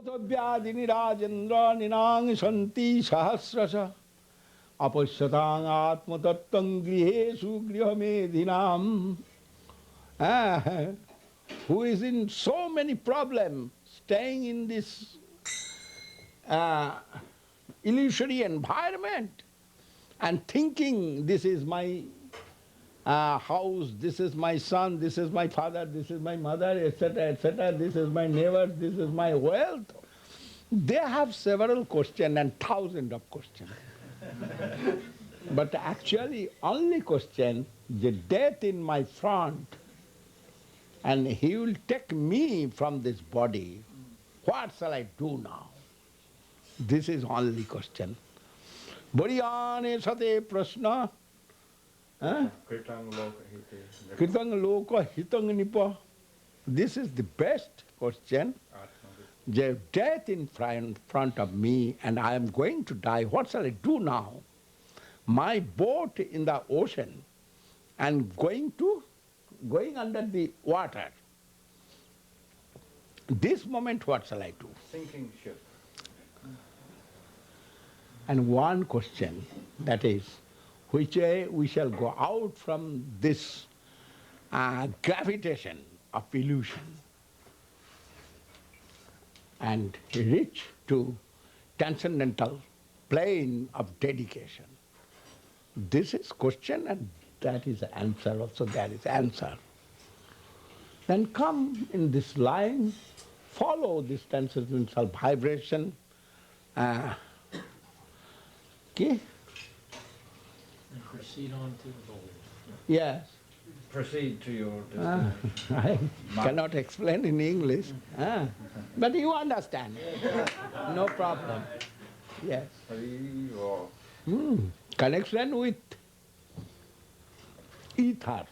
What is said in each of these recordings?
Vyadini Rajendra Ninang Shanti Sahasrasa Apashyatang Atma Tattang Grihesu Grihamedhinam. Who is in so many problems, staying in this illusory environment and thinking this is my house, this is my son, this is my father, this is my mother, etc., this is my neighbor, this is my wealth. They have several questions and thousands of questions. But actually only question, the death in my front, and he will take me from this body. What shall I do now? This is only question. Variyane sate prashna. Kritang loka hitang nipa. This is the best question. The death in front of me and I am going to die. What shall I do now? My boat in the ocean and going under the water. This moment what shall I do? Sinking ship. And one question, that is, which way we shall go out from this gravitation of illusion and reach to transcendental plane of dedication. This is question and that is answer, also there is answer. Then come in this line, follow this transcendental vibration. Okay? And proceed on to the goal. Yes. Proceed to your I cannot explain in English, but you understand. No problem. Yes. Connection with ether.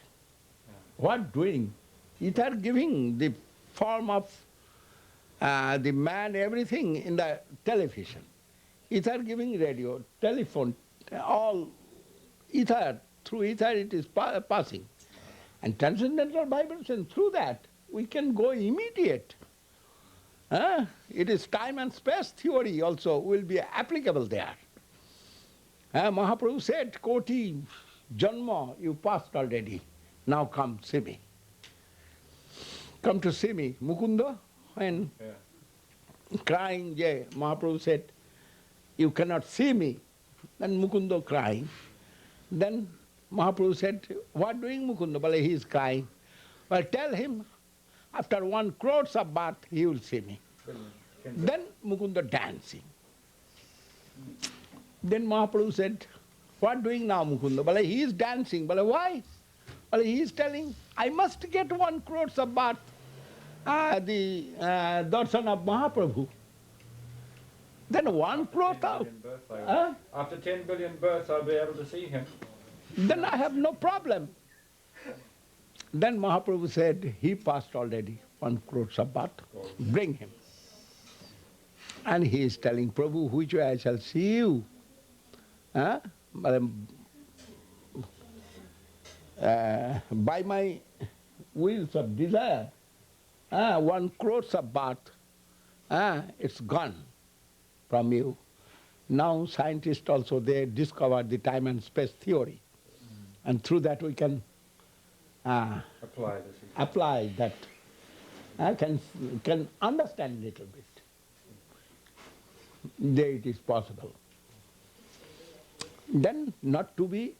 What doing? Ether giving the form of the man, everything in the television. Ether giving radio, telephone, all ether, through ether it is passing. And transcendental vibration, through that we can go immediate. It is time and space theory also will be applicable there. Mahaprabhu said, Koti Janma, you passed already, now come see me. Come to see me. Mukunda, when crying, Mahaprabhu said, you cannot see me. Then Mukunda crying. Then Mahaprabhu said, what doing Mukunda? Well, he is crying. Well, tell him, after 1 crore of bath, he will see me. Then Mukunda dancing. Then Mahaprabhu said, what doing now Mukunda? Well, he is dancing. Well, why? Well, he is telling, I must get 1 crore of bath, the darshan of Mahaprabhu. Then 1 crore of... After 10 billion births, I'll be able to see him. Then I have no problem. Then Mahaprabhu said, he passed already 1 crore of bath, bring him. And he is telling, Prabhu, which way I shall see you? By my wheels of desire, 1 crore of bath, it's gone from you. Now scientists also, they discovered the time and space theory. And through that we can apply that, can understand a little bit. There it is possible. Then not to be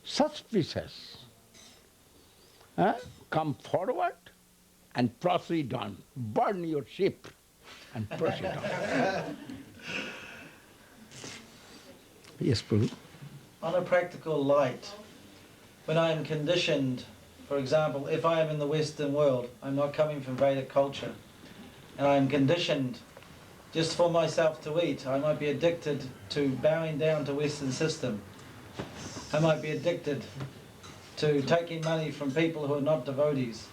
suspicious. Come forward and proceed on. Burn your ship and proceed on. Yes, Prabhu. On a practical light, when I am conditioned, for example, if I am in the Western world, I'm not coming from Vedic culture, and I am conditioned just for myself to eat, I might be addicted to bowing down to Western system. I might be addicted to taking money from people who are not devotees.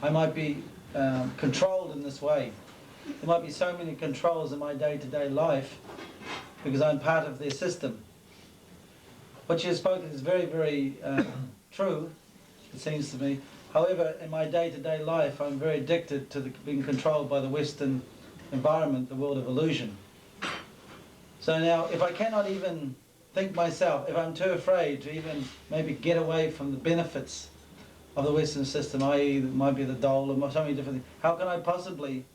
I might be controlled in this way. There might be so many controls in my day-to-day life because I'm part of their system. What you have spoken is very, very true, it seems to me. However, in my day-to-day life, I'm very addicted to being controlled by the Western environment, the world of illusion. So now, if I cannot even think myself, if I'm too afraid to even maybe get away from the benefits of the Western system, i.e. it might be the dole or so many different things, how can I possibly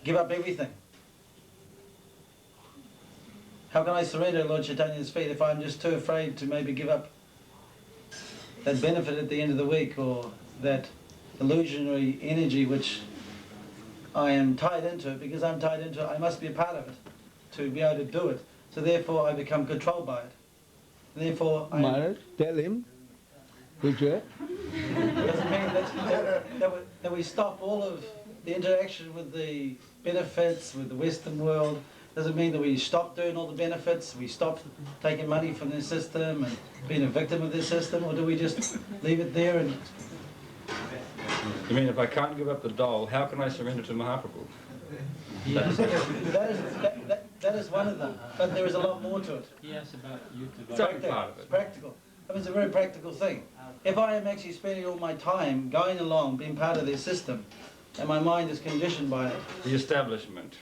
give up everything? How can I surrender at Lord Chaitanya's feet if I'm just too afraid to maybe give up that benefit at the end of the week, or that illusionary energy which I am tied into it? Because I'm tied into it, I must be a part of it to be able to do it. So therefore I become controlled by it. Therefore I... Maharaj, tell him which way. Doesn't mean that we stop all of the interaction with the benefits, with the Western world. Doesn't mean that we stop doing all the benefits, we stop taking money from their system and being a victim of their system, or do we just leave it there and... You mean if I can't give up the doll, how can I surrender to Mahaprabhu? Yes. That is one of them, but there is a lot more to it. He asked about YouTube. It's only part of It's it. practical. I mean, it's a very practical thing. If I am actually spending all my time going along, being part of their system, and my mind is conditioned by it, The establishment.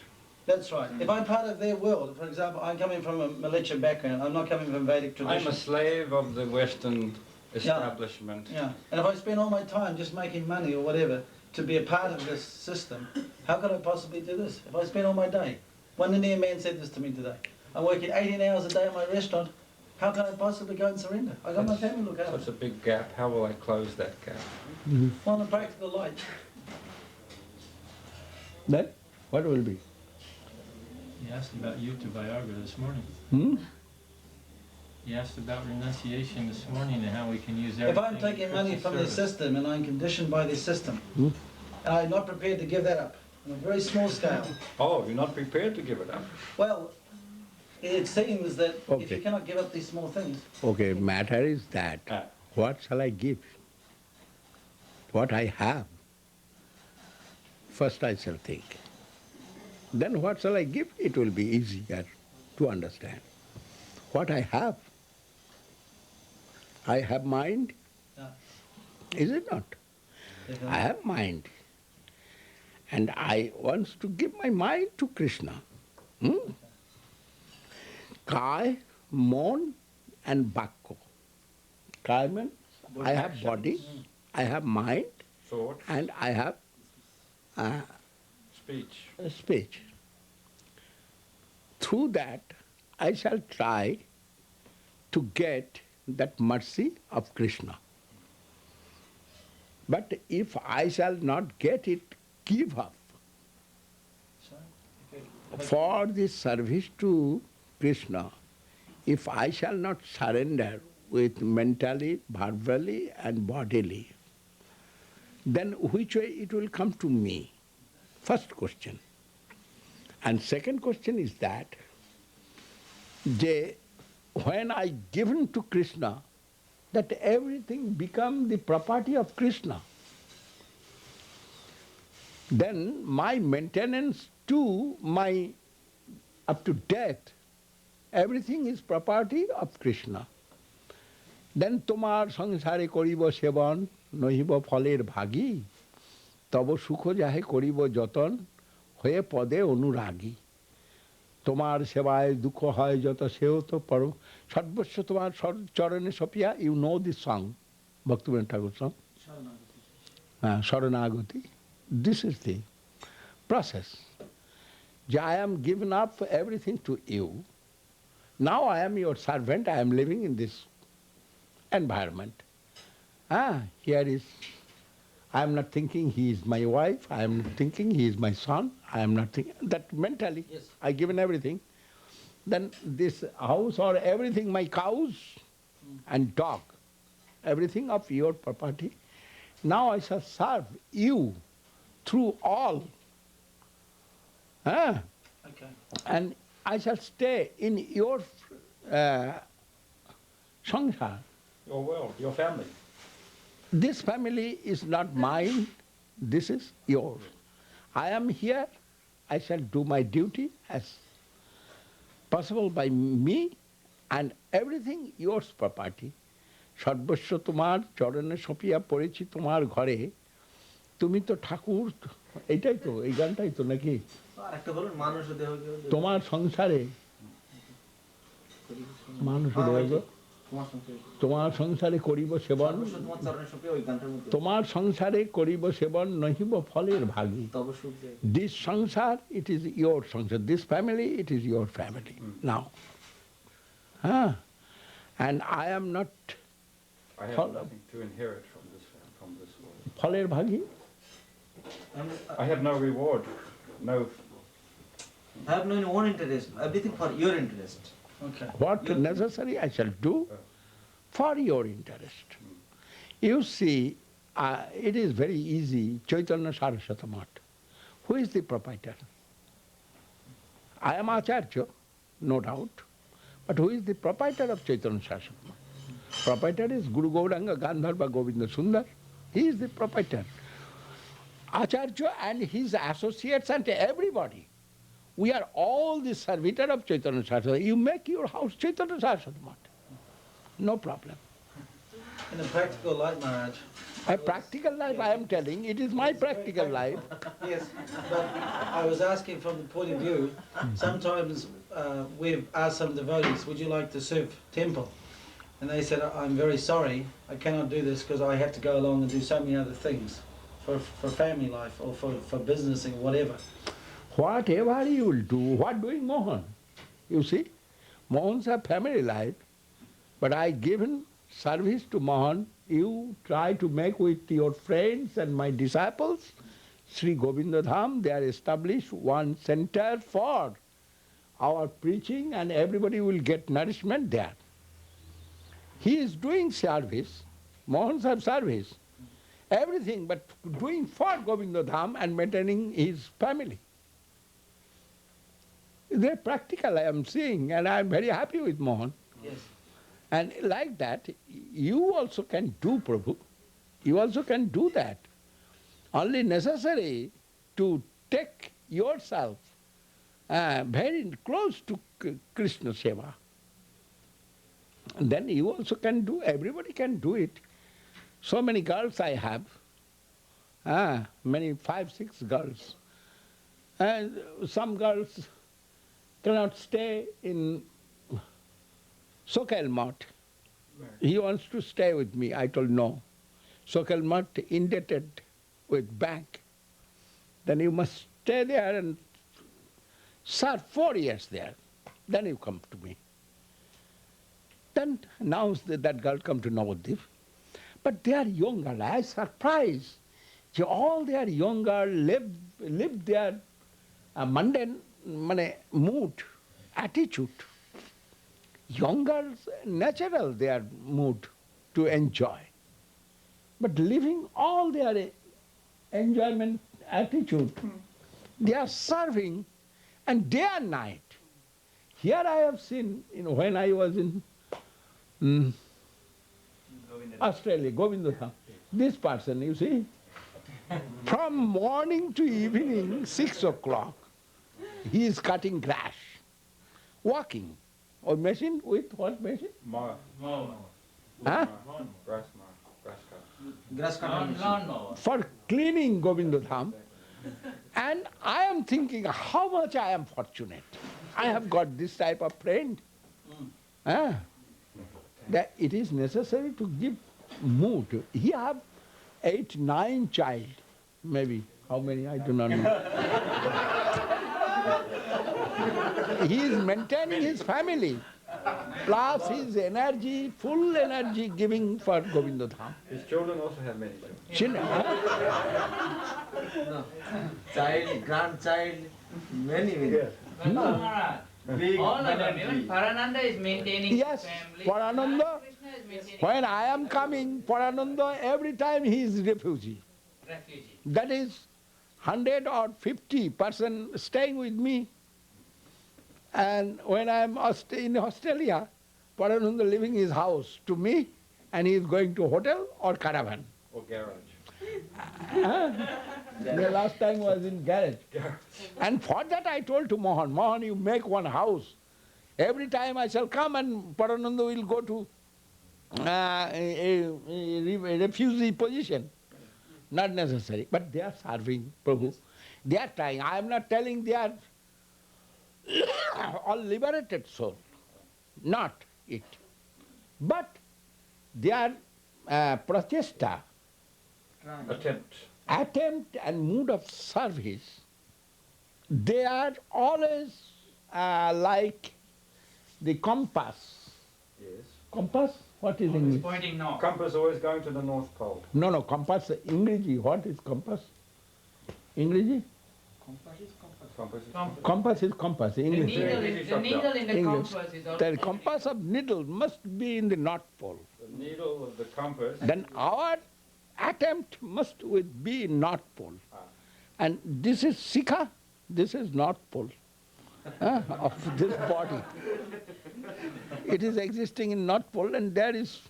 that's right. If I'm part of their world, for example, I'm coming from a militia background, I'm not coming from Vedic tradition. I'm a slave of the Western establishment. Yeah, and if I spend all my time just making money or whatever to be a part of this system, how could I possibly do this? If I spend all my day. One Indian man said this to me today. I'm working 18 hours a day in my restaurant. How can I possibly go and surrender? I got my family to look after. Such a big gap. How will I close that gap? On a practical light. Then what will be? He asked about YouTube Viagra this morning. Hmm? He asked about renunciation this morning and how we can use everything. If I'm taking money from their system and I'm conditioned by their system, Hmm? and I'm not prepared to give that up on a very small scale, Oh, you're not prepared to give it up. well, it seems that if Okay. you cannot give up these small things, Okay, matter is that what shall I give? What I have. First I shall think. Then what shall I give? It will be easier to understand. What I have. I have mind. Yeah. Is it not? I have mind. And I want to give my mind to Krishna. Hmm? Kai, Mon and Bhakko. Kai means I have body, I have mind, Thought, and I have speech. speech. Through that, I shall try to get that mercy of Krishna. But if I shall not get it, give up. For this service to Krishna, if I shall not surrender with mentally, verbally and bodily, then which way it will come to me? First question. And second question is that when I given to Krishna, that everything become the property of Krishna. Then my maintenance to my up to death, everything is property of Krishna. Then tomar sangsare koribo sevan nohibo pholer bhagi tabo sukho jahe koribo joton hoye pode onuragi. Tomar sevaye dukho hoy joto seo to paro sarvasya tomar charane sopia. You know this song, Bhaktivinoda Thakur song. Sharanagati. This is the process. I am given up everything to you. Now I am your servant, I am living in this environment. Here is, I am not thinking he is my wife, I am not thinking he is my son, I am not thinking, that mentally, Yes. I given everything. Then this house or everything, my cows and dog, everything of your property. Now I shall serve you through all. Okay. And I shall stay in your sangsar. Your world, your family. This family is not mine, this is yours. I am here, I shall do my duty as possible by me, and everything yours property. সর্বস্ব তোমার চরণে সঁপিয়া পড়েছি তোমার ঘরে, তুমি তো ঠাকুর, এইটাই তো, এই গানটাই তো নাকি? তোমার সংসারে, মানুষ দেহ, তোমার সংসারে করিব সেবন, তোমার সংসারে করিব সেবন, নহিব ফলের ভাগী। This sansar, it is your sansar. This family, it is your family. Now. And I am not I have nothing to inherit from this world. ফলের ভাগী। I have no reward, no. I have no own interest, everything for your interest. Okay. What necessary I shall do for your interest. You see, it is very easy. Chaitanya Saraswati Math. Who is the proprietor? I am Acharya, no doubt. But who is the proprietor of Chaitanya Saraswati Math? Proprietor is Guru Gauranga Gandharva Govinda Sundar. He is the proprietor. Acharya and his associates and everybody. We are all the servitor of Chaitanya Saraswati. You make your house Chaitanya Saraswati Math. No problem. In a practical life, Maharaj. A practical life, I am telling, it is my practical life. Yes, but I was asking from the point of view, sometimes we've asked some devotees, would you like to serve temple? And they said, I'm very sorry, I cannot do this because I have to go along and do so many other things for family life or for business and whatever. Whatever you will do, what doing Mohan? You see, Mohan's a family life, but I given service to Mohan. You try to make with your friends and my disciples, Sri Govinda Dham, they are established one center for our preaching and everybody will get nourishment there. He is doing service, Mohan's have service, everything but doing for Govinda Dham and maintaining his family. They're practical, I am seeing, and I am very happy with Mohan. Yes. And like that, you also can do, Prabhu. You also can do that. Only necessary to take yourself very close to Krishna Seva. And then you also can do, everybody can do it. So many girls I have, many 5, 6 girls. And some girls cannot stay in Sokal Math. He wants to stay with me. I told no. Sokal Math indebted with bank. Then you must stay there and serve 4 years there. Then you come to me. Then now that girl come to Navadvip. But they are younger. I was surprised. All their younger live their mundane mood, attitude. Younger, natural their mood to enjoy. But living all their enjoyment attitude, they are serving and day and night. Here I have seen, when I was in Australia, Govinda Dham, this person, you see, from morning to evening, 6 o'clock, he is cutting grass, walking. Or machine with what machine? Mower. Huh? Grass mower. Grass cut. Grass cutting. For cleaning Govinda Dham. And I am thinking how much I am fortunate. I have got this type of friend. That it is necessary to give mood. He have 8, 9 child, maybe. How many? I do not know. He is maintaining his family, plus his energy, full energy giving for Govinda Dham. His children also have many children. Child, grandchild, many. Yes. Big All of them, energy. even Parananda is maintaining Yes, family. Parananda. Krishna is maintaining When I am coming, Parananda, every time he is refugee. refugee. That is 100 or 50% staying with me. And when I am in Australia, Parananda living his house to me, and he is going to hotel or caravan. Or garage. The last time was in garage. And for that I told to Mohan, you make one house. Every time I shall come and Parananda will go to a refugee position. Not necessary, but they are serving Prabhu. They are trying. I am not telling they are all liberated soul. Not it. But they are prachesta, attempt and mood of service. They are always like the compass. Yes. Compass? What is English? Pointing north. Compass always going to the North Pole. No, compass, English. What is compass? English? Compass is Compass is compass. The English. needle, the needle in the English. compass is also The pointing compass of needle must be in the North Pole. the needle of the compass. Then our attempt must be in North Pole. And this is Sikha, this is North Pole of this body. It is existing in North Pole, and there is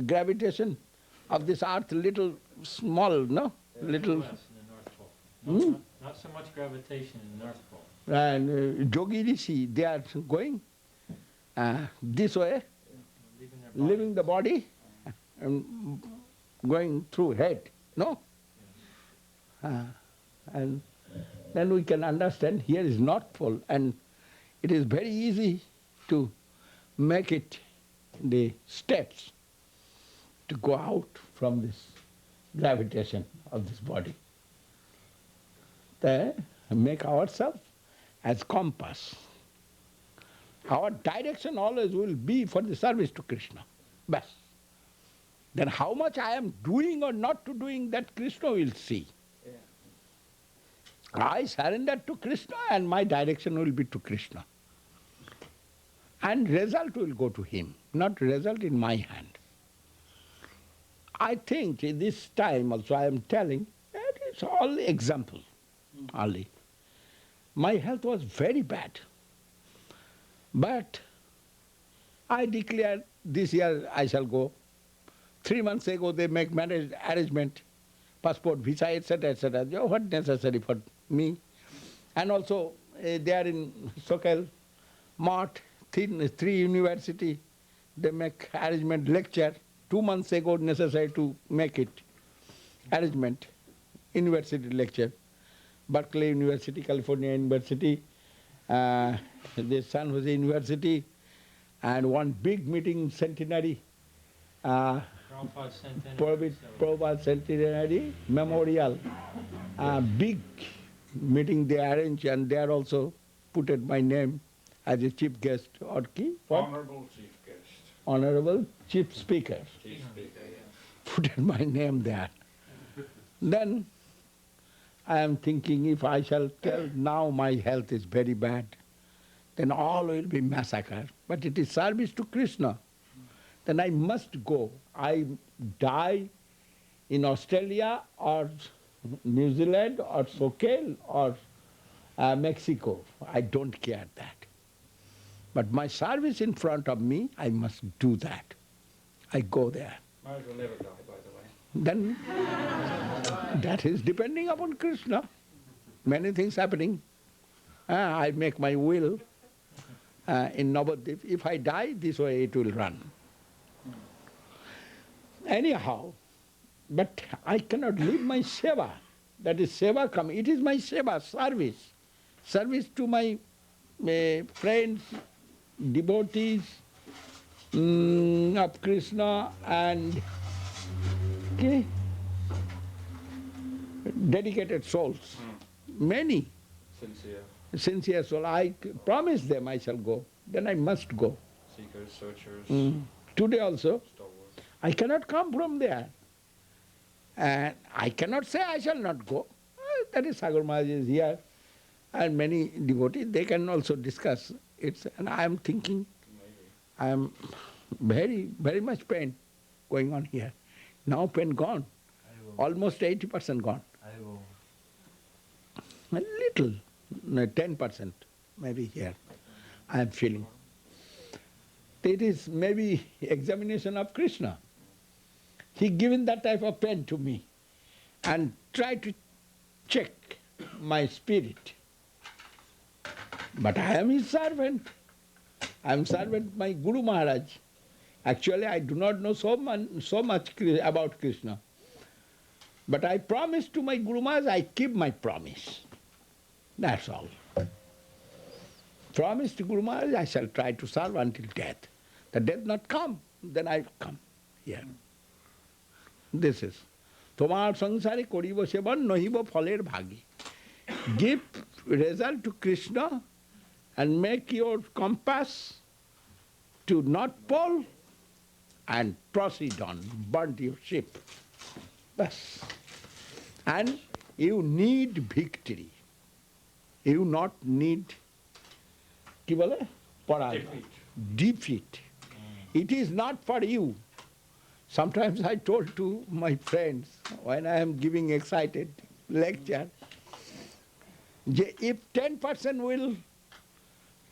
gravitation of this earth little small, no? Little. Less in the North Pole. Not so much gravitation in the North Pole. And Yogi Rishi, they are going this way, leaving the body and going through head, no? And then we can understand here is North Pole, and it is very easy to make it the steps to go out from this gravitation of this body. They make ourselves as compass. Our direction always will be for the service to Krishna. Bas. Then how much I am doing or not to doing, that Krishna will see. I surrender to Krishna and my direction will be to Krishna. And result will go to him, not result in my hand. I think this time also I am telling, that it's all example only. My health was very bad. But I declared this year I shall go. 3 months ago they make marriage arrangement, passport, visa, etc., etc. What necessary for me? And also they are in Sokel, Mott, 3 university, they make arrangement lecture. 2 months ago necessary to make it arrangement, university lecture. Berkeley University, California University, the San Jose University, and one big meeting centenary, Prabhupada centenary memorial, big meeting they arrange, and there also put it my name as a chief guest or key. Honorable Chief Guest. Honorable Chief Speaker. Chief Speaker, yeah. Put my name there. Then I am thinking, if I shall tell now my health is very bad, then all will be massacre. But it is service to Krishna. Then I must go. I die in Australia or New Zealand or Sokel or Mexico. I don't care that. But my service in front of me, I must do that. I go there. Might as well never die, by the way. Then that is depending upon Krishna. Many things happening. I make my will in Navadvip. If I die, this way it will run. Anyhow, but I cannot leave my seva. That is seva coming. It is my seva, service. Service to my friends, devotees of Krishna, and dedicated souls. Many. Sincere soul. I promise them I shall go. Then I must go. Seekers, searchers, Today also. stalwarts. I cannot come from there. And I cannot say I shall not go. That is Sagar Maharaj is here. And many devotees, they can also discuss it. And I am thinking, I am very, very much pain going on here. Now pain gone. Almost 80% gone. A little, 10% maybe here I am feeling. It is maybe examination of Krishna. He given that type of pain to me and try to check my spirit. But I am his servant. I am servant my Guru Maharaj. Actually, I do not know so much about Krishna. But I promise to my Guru Maharaj, I keep my promise. That's all. Promise to Guru Maharaj, I shall try to serve until death. The death not come, then I come here. This is. তোমার সংসারে করিব সেবন নহিব ফলের ভাগী. Give result to Krishna and make your compass to North Pole and proceed on, burn your ship. Bas. And you need victory. You not need কি বলে পরাজয়, defeat. It is not for you. Sometimes I told to my friends when I am giving excited lecture, if 10% will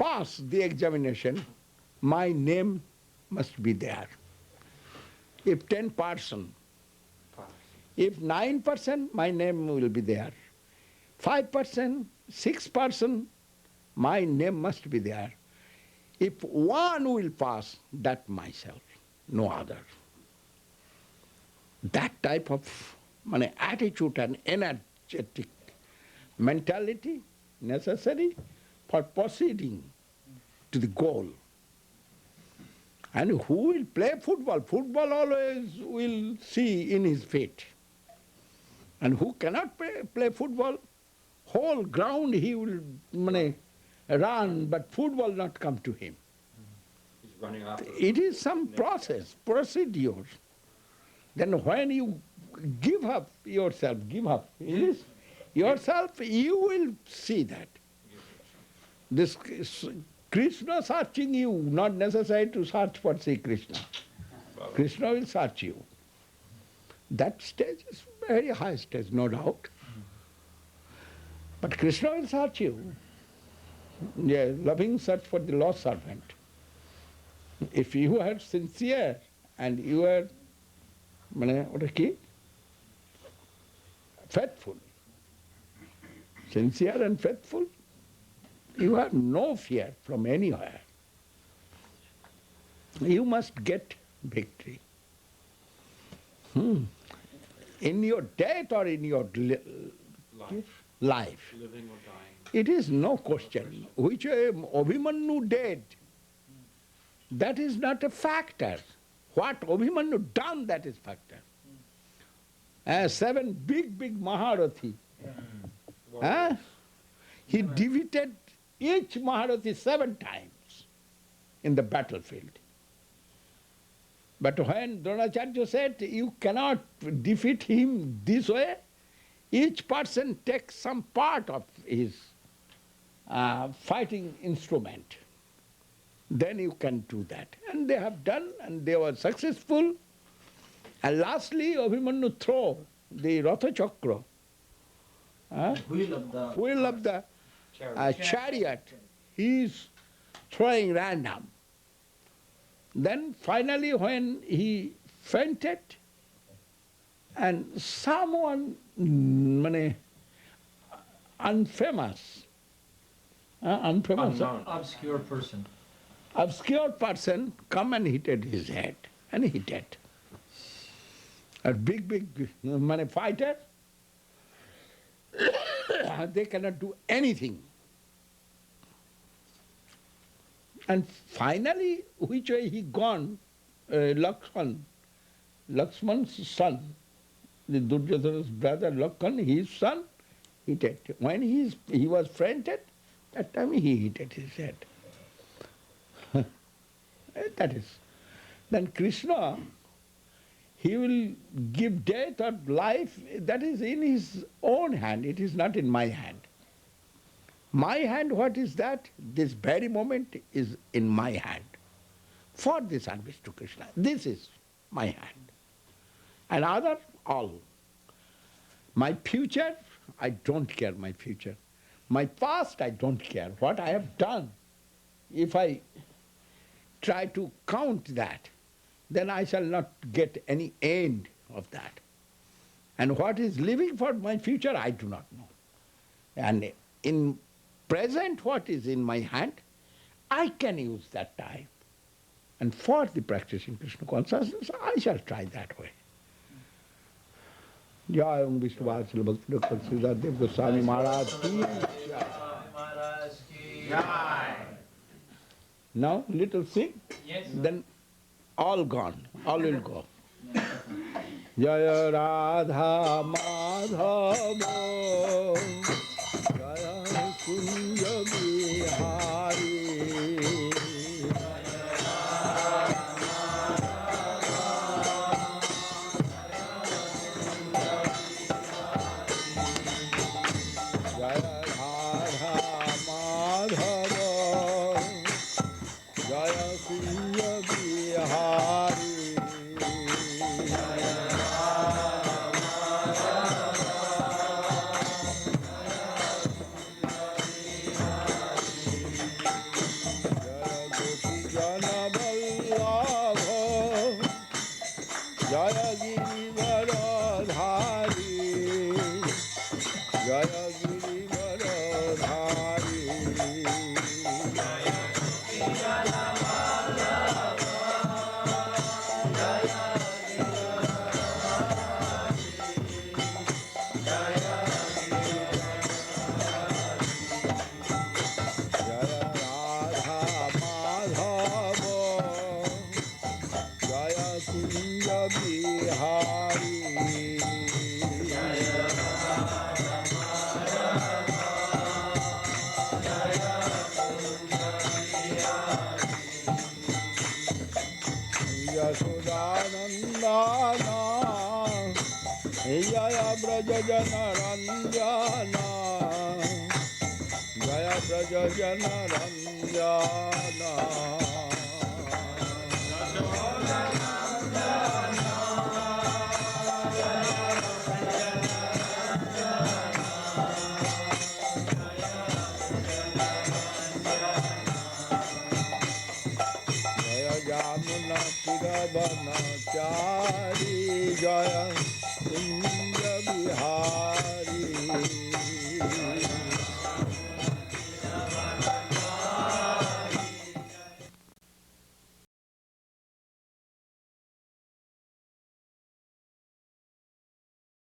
pass the examination, my name must be there. If 10%, if 9%, my name will be there. 5%, 6%, my name must be there. If one will pass, that myself, no other. That type of attitude and energetic mentality necessary for proceeding to the goal. And who will play football? Football always will see in his feet. And who cannot play football, whole ground he will run, but football not come to him. He's running after It is some process, procedure. Then when you give up yourself, you will see that. This Krishna searching you, not necessary to search for Sri Krishna. Krishna will search you. That stage is very high stage, no doubt. But Krishna will search you. Yeah, loving search for the lost servant. If you are sincere and you are faithful, sincere and faithful, you have no fear from anywhere. You must get victory. In your death or in your life. living or dying. It is no question. Which Abhimanyu did, that is not a factor. What Abhimanyu done, that is factor. 7 big Maharathi. He defeated each Maharathi 7 times in the battlefield. But when Dronacharya said, you cannot defeat him this way, each person takes some part of his fighting instrument. Then you can do that. And they have done, and they were successful. And lastly, Abhimanyu throw the Ratha Chakra, wheel of the chariot. He is throwing random. Then finally when he fainted, and someone unfamous, Obscure person. obscure person come and hit his head, and he dead. A big fighter, they cannot do anything. And finally, which way he gone, Lakshman's son, the Duryodhana's brother Lakshman, his son, he dead. When he was fainted, that time he hit his head. That is. Then Krishna, he will give death or life, that is in his own hand, it is not in my hand. My hand, what is that? This very moment is in my hand for the service to Krishna. This is my hand. And other, all. My future, I don't care my future. My past, I don't care. What I have done, if I try to count that, then I shall not get any end of that. And what is living for my future, I do not know. And in present, what is in my hand, I can use that time. And for the practicing Krishna consciousness, I shall try that way. Jai Om Vishnu Srila Bhakti Dr. Sridhar Dev Goswami Maharaj ki jai. Now little sing, Yes. then all gone, all will go. Jaya Radha Madhava Jaya Kunja Bihari Jaya Radha Madhava Jaya Kunja Bihari Jaya Girivaradhari Jaya Girivaradhari Jaya Radha Madhava Jaya Kunja Bihari Yashodanandana Jaya Braja Jana Ranjana Jaya Braja Jana Ranjana Jaya Jamuna Tirabana Chari Jaya Kunja Bihari